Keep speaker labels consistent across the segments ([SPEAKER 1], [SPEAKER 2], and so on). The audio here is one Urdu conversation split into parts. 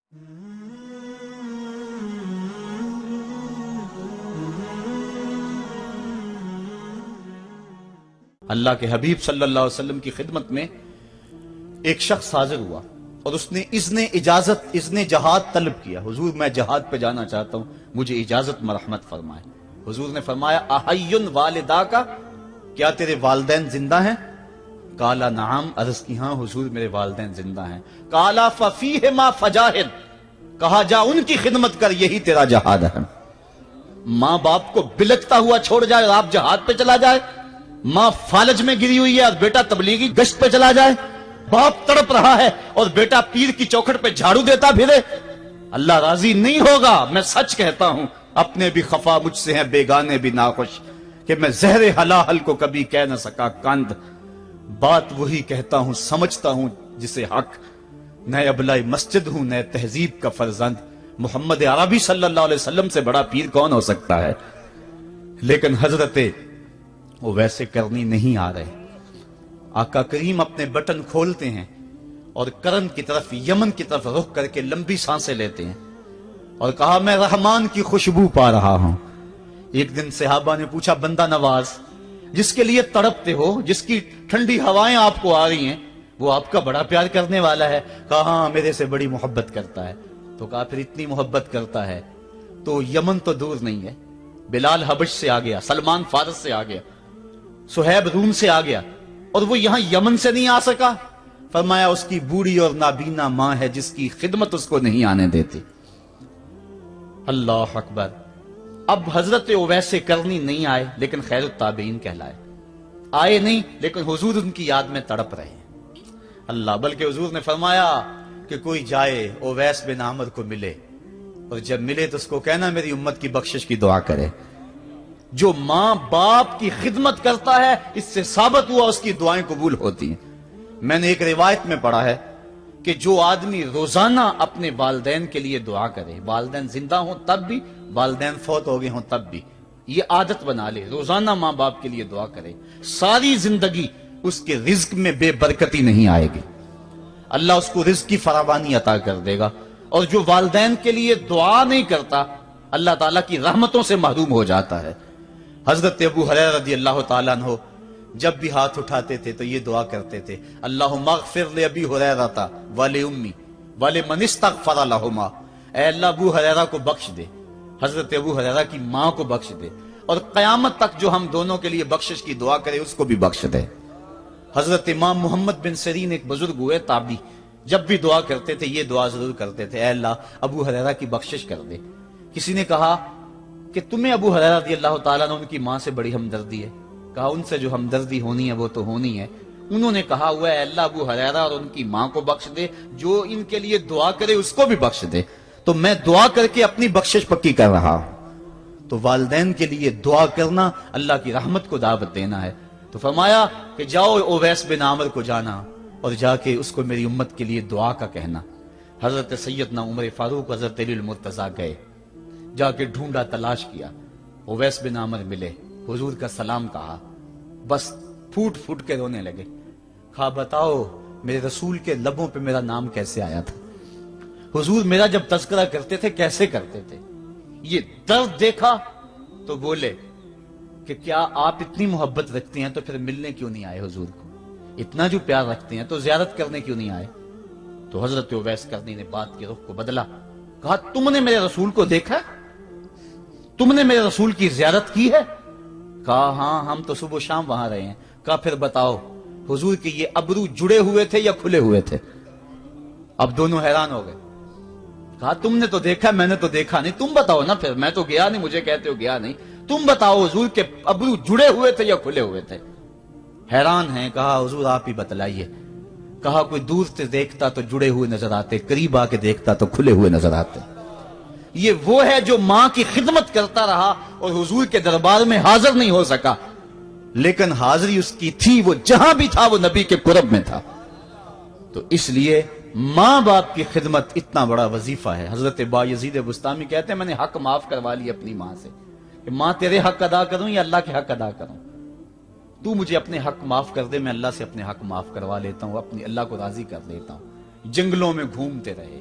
[SPEAKER 1] اللہ کے حبیب صلی اللہ علیہ وسلم کی خدمت میں ایک شخص حاضر ہوا اور اس نے اذن جہاد طلب کیا. حضور میں جہاد پہ جانا چاہتا ہوں, مجھے اجازت مرحمت فرمائے. حضور نے فرمایا احیٌ والدا کا, کیا تیرے والدین زندہ ہیں؟ قالا نعم, عرض کی ہاں حضور میرے والدین زندہ ہیں. قالا ففیہما فجاہد, کہا جا ان کی خدمت کر, یہی تیرا جہاد ہے. ماں باپ کو بلکتا ہوا چھوڑ جائے اور آپ جہاد پہ چلا جائے, ماں فالج میں گری ہوئی ہے اور بیٹا تبلیغی گشت پہ چلا جائے, باپ تڑپ رہا ہے اور بیٹا پیر کی چوکھٹ پہ جھاڑو دیتا پھرے, اللہ راضی نہیں ہوگا. میں سچ کہتا ہوں, اپنے بھی خفا مجھ سے ہیں بیگانے بھی ناخوش, کہ میں زہر حلاحل کو کبھی کہہ نہ سکا کند. بات وہی کہتا ہوں سمجھتا ہوں جسے حق, نئے ابلائی مسجد ہوں نئے تہذیب کا فرزند. محمد عربی صلی اللہ علیہ وسلم سے بڑا پیر کون ہو سکتا ہے؟ لیکن حضرت وہ ویسے کرنی نہیں آ رہے. آقا کریم اپنے بٹن کھولتے ہیں اور کرن کی طرف, یمن کی طرف رخ کر کے لمبی سانسیں لیتے ہیں اور کہا میں رحمان کی خوشبو پا رہا ہوں. ایک دن صحابہ نے پوچھا, بندہ نواز جس کے لیے تڑپتے ہو, جس کی ٹھنڈی ہوائیں آپ کو آ رہی ہیں, وہ آپ کا بڑا پیار کرنے والا ہے؟ کہا ہاں میرے سے بڑی محبت کرتا ہے. تو کہا پھر اتنی محبت کرتا ہے تو یمن تو دور نہیں ہے, بلال حبش سے آ گیا, سلمان فارس سے آ گیا, سہیب روم سے آ گیا, اور وہ یہاں یمن سے نہیں آ سکا. فرمایا اس کی بوڑھی اور نابینا ماں ہے جس کی خدمت اس کو نہیں آنے دیتی. اللہ اکبر. اب حضرت اویس کرنی نہیں آئے لیکن خیر التابعین کہلائے. آئے نہیں لیکن حضور ان کی یاد میں تڑپ رہے ہیں. اللہ, بلکہ حضور نے فرمایا کہ کوئی جائے اویس بن عامر کو ملے, اور جب ملے تو اس کو کہنا میری امت کی بخشش کی دعا کرے. جو ماں باپ کی خدمت کرتا ہے اس سے ثابت ہوا اس کی دعائیں قبول ہوتی ہیں. میں نے ایک روایت میں پڑھا ہے کہ جو آدمی روزانہ اپنے والدین کے لیے دعا کرے, والدین زندہ ہوں تب بھی, والدین فوت ہو گئے ہوں تب بھی, یہ عادت بنا لے, روزانہ ماں باپ کے لیے دعا کرے, ساری زندگی اس کے رزق میں بے برکتی نہیں آئے گی. اللہ اس کو رزق کی فراوانی عطا کر دے گا. اور جو والدین کے لیے دعا نہیں کرتا اللہ تعالیٰ کی رحمتوں سے محروم ہو جاتا ہے. حضرت ابو ہریرہ رضی اللہ تعالیٰ عنہ جب بھی ہاتھ اٹھاتے تھے تو یہ دعا کرتے تھے, اللہم اغفر لابی ہریرہ ولأمی ولمن استغفر لہما. اے اللہ ابو ہریرہ کو بخش دے, حضرت ابو ہریرہ کی ماں کو بخش دے, اور قیامت تک جو ہم دونوں کے لیے بخشش کی دعا کرے اس کو بھی بخش دے. حضرت امام محمد بن سیرین ایک بزرگ ہوئے تابعی, جب بھی دعا کرتے تھے یہ دعا ضرور کرتے تھے, اے اللہ ابو ہریرہ کی بخشش کر دے. کسی نے کہا کہ تمہیں ابو ہریرہ رضی اللہ تعالیٰ نے ان کی ماں سے بڑی ہمدردی ہے. کہا ان سے جو ہمدردی ہونی ہے وہ تو ہونی ہے. انہوں نے کہا ہوا ہے اللہ ابو ہریرہ اور ان کی ماں کو بخش دے, جو ان کے لیے دعا کرے اس کو بھی بخش دے. تو میں دعا کر کے اپنی بخشش پکی کر رہا ہوں. تو والدین کے لیے دعا کرنا اللہ کی رحمت کو دعوت دینا ہے. تو فرمایا کہ جاؤ اویس بن عامر کو جانا اور جا کے اس کو میری امت کے لیے دعا کا کہنا. حضرت سیدنا عمر فاروق حضرت علی المرتضیٰ گئے, جا کے ڈھونڈا تلاش کیا, اویس بن عامر ملے, حضور کا سلام کہا, بس پھوٹ پھوٹ کے رونے لگے. کہا بتاؤ میرے رسول کے لبوں پہ میرا نام کیسے آیا تھا, حضور میرا جب تذکرہ کرتے تھے کیسے کرتے تھے. یہ درد دیکھا تو بولے کہ کیا آپ اتنی محبت رکھتے ہیں تو پھر ملنے کیوں نہیں آئے حضور کو, اتنا جو پیار رکھتے ہیں تو زیارت کرنے کیوں نہیں آئے. تو حضرت اویس کرنی نے بات کے رخ کو بدلا, کہا تم نے میرے رسول کو دیکھا, تم نے میرے رسول کی زیارت کی ہے؟ کہا ہاں ہم تو صبح و شام وہاں رہے ہیں. کہا پھر بتاؤ حضور کے یہ ابرو جڑے ہوئے تھے یا کھلے ہوئے تھے؟ اب دونوں حیران ہو گئے. کہا تم نے تو دیکھا میں نے تو دیکھا نہیں, تم بتاؤ نا, پھر میں تو گیا نہیں, مجھے کہتے ہو گیا نہیں, تم بتاؤ حضور کے ابرو جڑے ہوئے تھے یا کھلے ہوئے تھے؟ حیران ہیں. کہا حضور آپ ہی بتلائیے. کہا کوئی دور سے دیکھتا تو جڑے ہوئے نظر آتے, قریب آ کے دیکھتا تو کھلے ہوئے نظر آتے. یہ وہ ہے جو ماں کی خدمت کرتا رہا اور حضور کے دربار میں حاضر نہیں ہو سکا, لیکن حاضری اس کی تھی, وہ جہاں بھی تھا وہ نبی کے قرب میں تھا. تو اس لیے ماں باپ کی خدمت اتنا بڑا وظیفہ ہے. حضرت بایزید بستامی کہتے ہیں میں نے حق معاف کروا لی اپنی ماں سے, کہ ماں تیرے حق ادا کروں یا اللہ کے حق ادا کروں, تو مجھے اپنے حق معاف کر دے, میں اللہ سے اپنے حق معاف کروا لیتا ہوں, اپنی اللہ کو راضی کر لیتا ہوں. جنگلوں میں گھومتے رہے,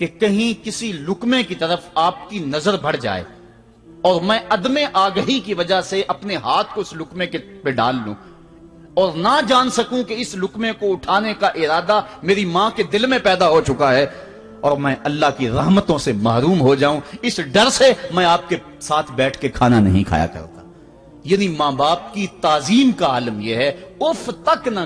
[SPEAKER 1] کہ کہیں کسی لقمے کی طرف آپ کی نظر بڑھ جائے اور میں عدم آگہی کی وجہ سے اپنے ہاتھ کو اس لقمے کے پہ ڈال لوں اور نہ جان سکوں کہ اس لقمے کو اٹھانے کا ارادہ میری ماں کے دل میں پیدا ہو چکا ہے اور میں اللہ کی رحمتوں سے محروم ہو جاؤں، اس ڈر سے میں آپ کے ساتھ بیٹھ کے کھانا نہیں کھایا کرتا۔ یعنی ماں باپ کی تعظیم کا عالم یہ ہے، اف تک نہ